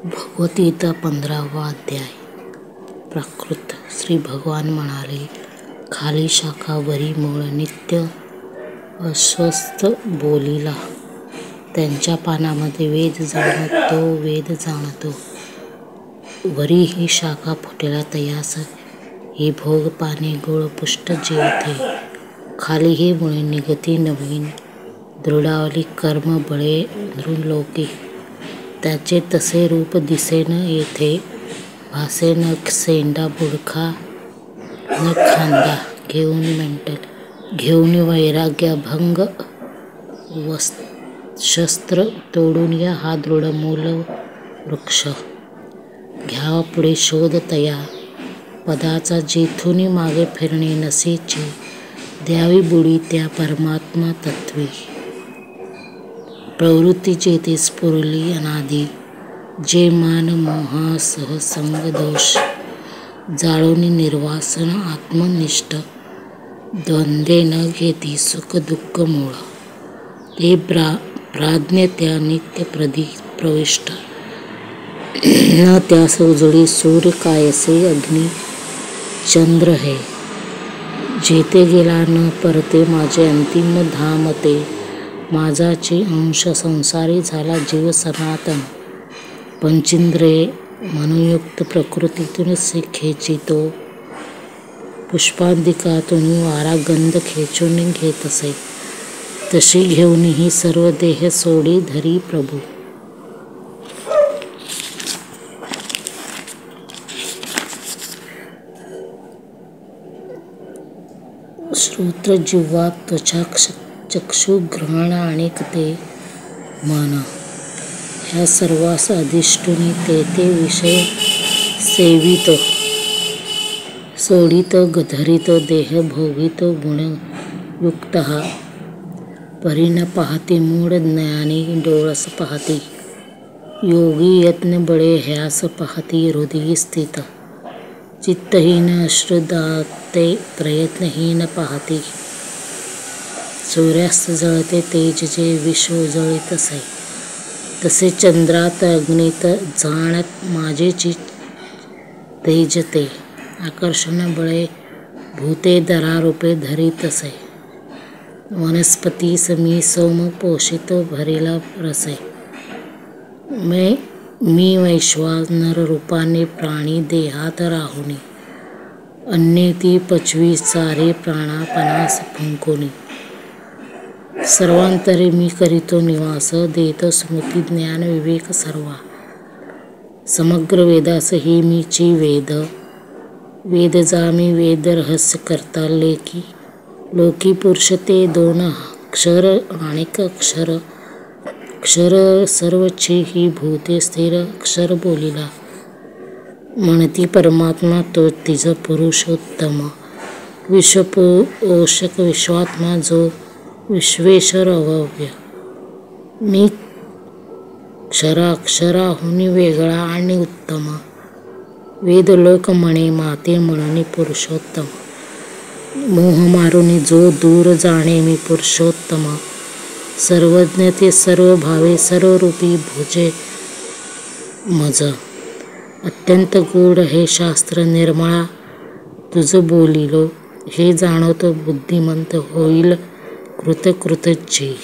भगवद्गीता 15वा अध्याय. प्राकृत. श्री भगवान म्हणाले, खाली शाखा वरी मूळ नित्य अस्वस्थ बोलिला. त्यांच्या पानामध्ये वेद जाणतो वेद जाणतो. वरी ही शाखा फुटल्या तयास ही भोग पाने गोळ पुष्ट जेथे. खाली ही मुळे निगती नवीन दृढावली कर्म बळे नृलोकी. त्याचे तसे रूप दिसेन येथे भासेन सेंडा बुडखा न खांदा. घेऊन मेंटल घेऊन वैराग्यभंग शस्त्र तोडून या हा दृढ मूल वृक्ष. घ्यावा पुढे शोध तया पदाचा जेथून मागे फिरणे नसेची. द्यावी बुडी त्या परमात्मा तत्वी. प्रवृत्ती जेथे स्फुरली अनादी. जे मान मोहासह संग दोष जाळून निर्वासन आत्मनिष्ठ. द्वंद्वे न घेती सुख दुःख मूळ. ते प्राज्ञ त्या नित्य प्रविष्ट. न त्यास उजळी सूर्य कायसे अग्नी चंद्र हे. जेथे गेला न परते माझे अंतिम धाम ते. माझाची अंश संसारी झाला जीव सनातन. पंचेंद्रिये मनोयुक्त प्रकृतीतून खेचितो. पुष्पांदिकातून वारा गंध खेचून घेत असे. तशी घेऊन ही सर्व देह सोडी धरी प्रभू. श्रोत्र जिव्हा त्वचा चक्षु ग्रहण आणि ते मन ह्या सर्वास अधिष्ठुनी ते विषय सेवितो सोडितो धरितो देह भोगितो गुणयुक्त. परीन पाहती मूढ ज्ञानी डोळस पाहती. योगी यत्न बळे ह्यास पाहती हृदयी स्थित. चित्तहीन अश्रुदाते प्रयत्नहीन पाहती. सूर्यास्त जळते तेज जे विश्व उजळीत असे. तसे चंद्रात अग्नीत जाणत माझेची तेज ते. आकर्षण बळे भूते दरारूपे धरीत असे. वनस्पतीस मी सोम पोषितो भरिला रसे. मी वैश्वानर रूपाने प्राणी देहात राहुनी. अन्ये ती पचवी सारे प्राणापणास फुंकुनी. सर्वांतरे मी करीतो निवास देतो स्मृती ज्ञान विवेक सर्वा. समग्र वेदास ही मीची वेद. वेद जामी वेद रहस्य करता लेकी. लोकी पुरुष ते दोन अक्षर आणिक अक्षर. अक्षर सर्वची ही भूते स्थिर अक्षर बोलिला. म्हणती परमात्मा तो तिज पुरुषोत्तम. विश्वपोषक विश्वात्मा जो विश्वेश्वर अव्यय. मी क्षराक्षराहुनी वेगळा आणि उत्तम. वेदलोक म्हणे माते म्हणून पुरुषोत्तम. मोह मारून जो दूर जाणे मी पुरुषोत्तम. सर्वज्ञ ते सर्व भावे सर्वरूपी भुजे मज. अत्यंत गूढ हे शास्त्र निर्मळा तुझ बोलिलो. हे जाणतो बुद्धिमंत होईल कृतकृतची.